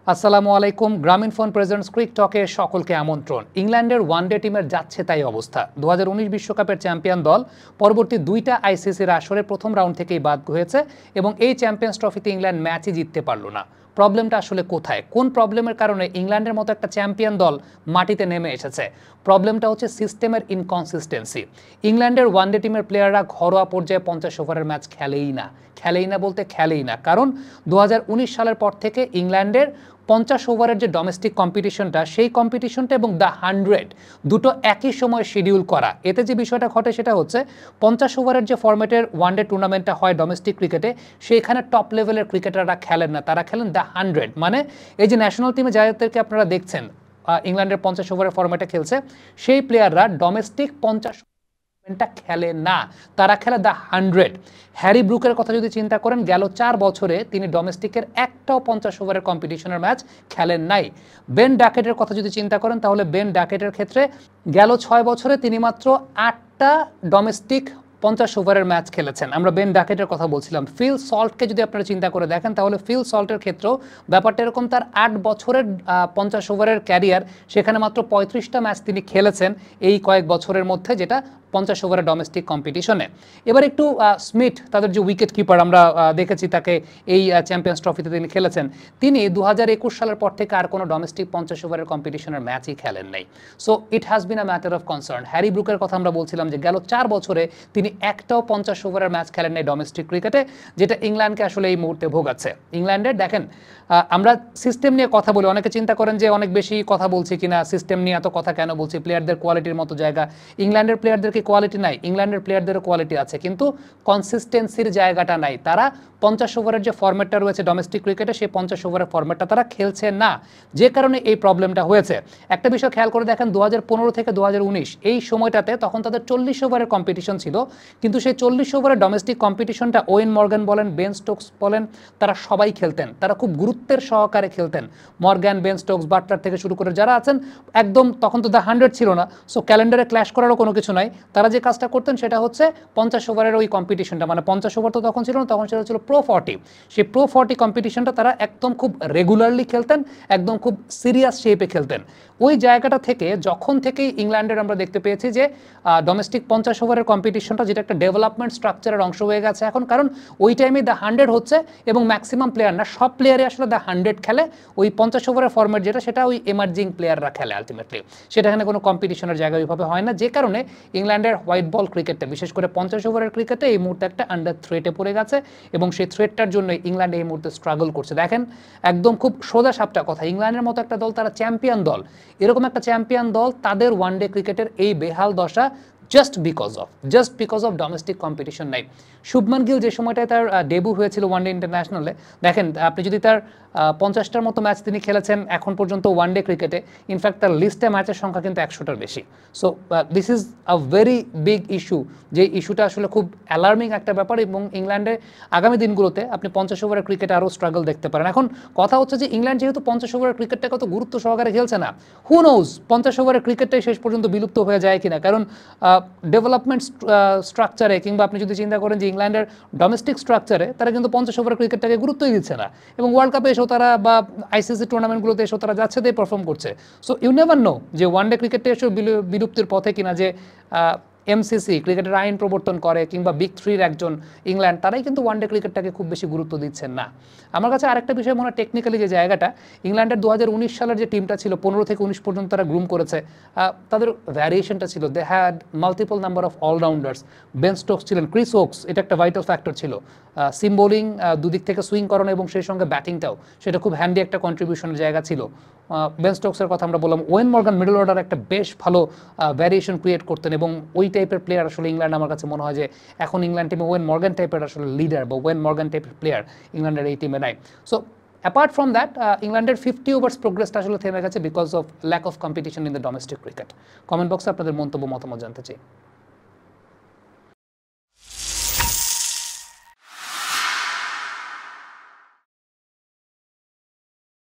আসসালামু আলাইকুম। গ্রামীণফোন প্রেজেন্টস ক্রিক টকে সকলকে আমন্ত্রণ। ইংল্যান্ডের ওয়ানডে টিমের যাচ্ছে তাই অবস্থা। 2019 বিশ্বকাপের চ্যাম্পিয়ন দল পরবর্তী দুইটা আইসিসির আসরে প্রথম রাউন্ড থেকেই বাদ হয়েছে এবং এই চ্যাম্পিয়ন্স ট্রফিতে ইংল্যান্ড ম্যাচই জিততে পারল না। প্রবলেমটা আসলে কোথায়? কোন প্রবলেমের কারণে ইংল্যান্ডের মতো একটা চ্যাম্পিয়ন দল মাটিতে নেমে এসেছে? প্রবলেমটা হচ্ছে সিস্টেমের ইনকনসিস্টেন্সি। ইংল্যান্ডের ওয়ানডে টিমের প্লেয়াররা ঘরোয়া পর্যায়ে 50 ওভারের ম্যাচ খেলেই না, কারণ 2019 সালের পর থেকে ইংল্যান্ডের 50 ওভারের যে ডোমেস্টিক কম্পিটিশনটা, সেই কম্পিটিশনটা এবং দ্য 100 দুটো একই সময় শিডিউল করা। এতে যে বিষয়টা ঘটে সেটা হচ্ছে 50 ওভারের যে ফরম্যাটের ওয়ানডে টুর্নামেন্টটা হয় ডোমেস্টিক ক্রিকেটে, সেইখানে টপ লেভেলের ক্রিকেটাররা খেলেন না, তারা খেলেন দ্য 100। মানে এই যে ন্যাশনাল টিমে যাদেরকে আপনারা দেখছেন ইংল্যান্ডের 50 ওভারের ফরম্যাটে খেলছে, সেই প্লেয়াররা ডোমেস্টিক 50 খেলে না, তারা খেলে দ্য 100। হ্যারি ব্রুকের কথা যদি চিন্তা করেন, গেল 4 বছরে তিনি ডোমেস্টিকের একটাও 50 ওভারের কম্পিটিশনের ম্যাচ খেলেন নাই। বেন ডাকেটের কথা যদি চিন্তা করেন, তাহলে বেন ডাকেটের ক্ষেত্রে গেল 6 বছরে তিনি মাত্র 8টা ডোমেস্টিক 50 ওভারের ম্যাচ খেলেছেন। আমরা বেন ডাকেটের কথা বলছিলাম। ফিল সল্টকে যদি আপনারা চিন্তা করে দেখেন, তাহলে ফিল সল্টের ক্ষেত্রেও ব্যাপারটা এরকম, তার 8 বছরের 50 ওভারের ক্যারিয়ার, সেখানে মাত্র 35টা ম্যাচ তিনি খেলেছেন এই কয়েক বছরের মধ্যে, যেটা 50 ওভারের ডোমেস্টিক কম্পিটিশনে। এবার একটু স্মিথ, তাদের যে উইকেট কিপার, আমরা দেখেছি তাকে এই চ্যাম্পিয়ন্স ট্রফিতে তিনি খেলেছেন। তিনি 2021 সালের পর থেকে আর কোনো ডোমেস্টিক 50 ওভারের কম্পিটিশনের ম্যাচই খেলেন নাই। So it has been a matter of concern. Harry ব্রুকের কথা আমরা বলছিলাম যে গেল 4 বছরে তিনি একটাও 50 ওভারের ম্যাচ খেলেন নাই ডোমেস্টিক ক্রিকেটে, যেটা ইংল্যান্ডকে আসলে এই মুহূর্তে ভোগাচ্ছে। ইংল্যান্ডের দেখেন, আমরা সিস্টেম নিয়ে কথা বলি, অনেকে চিন্তা করেন যে অনেক বেশি কথা বলছি কিনা, সিস্টেম নিয়ে এত কথা কেন বলছি, প্লেয়ারদের কোয়ালিটির মতো জায়গা। ইংল্যান্ডের প্লেয়ারদের কি কোয়ালিটি নাই? ইংল্যান্ডের প্লেয়ারদেরও কোয়ালিটি আছে, কিন্তু কনসিস্টেন্সির জায়গাটা নাই। তারা 50 ওভারের যে ফরম্যাটটা রয়েছে ডোমেস্টিক ক্রিকেটে, সেই 50 ওভারের ফরম্যাটটা তারা খেলছে না, যে কারণে এই প্রবলেমটা হয়েছে। একটা বিষয় খেয়াল করে দেখেন, 2015 থেকে 2019 এই সময়টাতে তখন তাদের 40 ওভারের কম্পিটিশন ছিল, কিন্তু সেই 40 ওভারের ডোমেস্টিক কম্পিটিশনটা ওয়েন মর্গান বলেন, বেন স্টোকস বলেন, তারা সবাই খেলতেন, তারা খুব গুরুত্বের সহকারে খেলতেন। মর্গান, বেন স্টোকস, বাটলার থেকে শুরু করে যারা আছেন, একদম তখন তো দ্য 100 ছিল না, সো ক্যালেন্ডারে ক্ল্যাশ করারও কোনো কিছু নাই। তারা যে কাজটা করতেন সেটা হচ্ছে 50 ওভারের ওই কম্পিটিশনটা, মানে 50 ওভার তো তখন ছিল না, তখন সেটা ছিল প্রো 40। সেই প্রো 40 কম্পিটিশনটা তারা একদম খুব রেগুলারলি খেলতেন, একদম খুব সিরিয়াস শেপে খেলতেন। ওই জায়গাটা থেকে যখন থেকেই ইংল্যান্ডের আমরা দেখতে পেয়েছি যে ডোমেস্টিক 50 ওভারের কম্পিটিশনটা, যেটা একটা ডেভেলপমেন্ট স্ট্রাকচারের অংশ হয়ে গেছে এখন, কারণ ওই টাইমে দ্য 100 হচ্ছে এবং ম্যাক্সিমাম প্লেয়ার না, সব প্লেয়ারই আসলে দ্য 100 খেলে। ওই 50 ওভারের ফরম্যাট যেটা, সেটা ওই এমার্জিং প্লেয়াররা খেলে আলটিমেটলি, সেটা এখানে কোনো কম্পিটিশনের জায়গা ওইভাবে হয় না, যে কারণে ইংল্যান্ডের হোয়াইট বল ক্রিকেটটা, বিশেষ করে 50 ওভারের ক্রিকেটে এই মুহূর্তে একটা আন্ডার থ্রেটে পড়ে গেছে এবং সেই থ্রেটটার জন্য ইংল্যান্ড এই মুহূর্তে স্ট্রাগল করছে। দেখেন, একদম খুব সোজা সাপটা কথা, ইংল্যান্ডের মতো একটা দল, তারা চ্যাম্পিয়ন দল, এরকম একটা চ্যাম্পিয়ন দল, তাদের ওয়ানডে ক্রিকেটের এই বেহাল দশা just because of domestic competition নাই। শুভমান গিল যে সময়টায় তার ডেবু হয়েছিল ওয়ানডে ইন্টারন্যাশনালে, দেখেন আপনি যদি তার 50টার মতো ম্যাচ তিনি খেলেছেন এখন পর্যন্ত ওয়ানডে ক্রিকেটে, ইনফ্যাক্ট তার লিস্টে ম্যাচের সংখ্যা কিন্তু 100টার বেশি। So this is a very big issue, যে ইস্যুটা আসলে খুব অ্যালার্মিং একটা ব্যাপার, এবং ইংল্যান্ডে আগামী দিনগুলোতে আপনি 50 ওভারের ক্রিকেটে আরও স্ট্রাগল দেখতে পারেন। এখন কথা হচ্ছে যে ইংল্যান্ড যেহেতু 50 ওভারের ক্রিকেটটাকে অত গুরুত্ব সহকারে খেলছে না, হু নোজ 50 ওভারের ক্রিকেটটাই শেষ পর্যন্ত বিলুপ্ত হয়ে যায় কিনা, কারণ ডেভেলপমেন্ট স্ট্রাকচারে, কিংবা আপনি যদি চিন্তা করেন যে ইংল্যান্ডের ডোমেস্টিক স্ট্রাকচারে, তারা কিন্তু 50 ওভার ক্রিকেটটাকে গুরুত্বই দিচ্ছে না, এবং ওয়ার্ল্ড কাপে এসেও তারা, বা আইসিসি টুর্নামেন্টগুলোতে এসেও তারা যাচ্ছে, দিয়ে পারফর্ম করছে। সো ইউ নেভার নো যে ওয়ানডে ক্রিকেটটা এসেও বিলুপ্তির পথে কিনা, যে এমসিসি ক্রিকেটের আইন প্রবর্তন করে, কিংবা বিগ থ্রির একজন ইংল্যান্ড, তারাই কিন্তু ওয়ানডে ক্রিকেটটাকে খুব বেশি গুরুত্ব দিচ্ছেন না। আমার কাছে আরেকটা বিষয় মনে হয়, টেকনিক্যালি যে জায়গাটা, ইংল্যান্ডের 2019 সালের যে টিমটা ছিল, 15 থেকে 19 পর্যন্ত তারা গ্রুম করেছে, তাদের ভ্যারিয়েশনটা ছিল, they had multiple number of allrounders. Ben Stokes ছিলেন, ক্রিস ওকস, এটা একটা ভাইটাল ফ্যাক্টর ছিল। সিম বোলিং, দুদিক থেকে সুইং করানো, এবং সেই সঙ্গে ব্যাটিংটাও, সেটা খুব হ্যান্ডি একটা কন্ট্রিবিউশনের জায়গা ছিল। বেন স্টোকসের কথা আমরা বললাম, ওয়েন মর্গান মিডল অর্ডার একটা বেশ ভালো ভ্যারিয়েশন ক্রিয়েট করতেন, এবং ওই টাইপের প্লেয়ার আসলে ইংল্যান্ড, আমার কাছে মনে হয় যে এখন ইংল্যান্ড টিমে ওয়েন মর্গান টাইপের আসলে লিডার, বা ওয়েন মর্গান টাইপের প্লেয়ার ইংল্যান্ডের এই টিমে নাই। সো অ্যাপার্ট ফ্রম দ্যাট, ইংল্যান্ডের 50 ওভার্স প্রোগ্রেসটা আসলে থেমে গেছে because of lack of competition in the domestic cricket. Comment বক্সে আপনাদের মন্তব্য, মতামত জানতে চাই।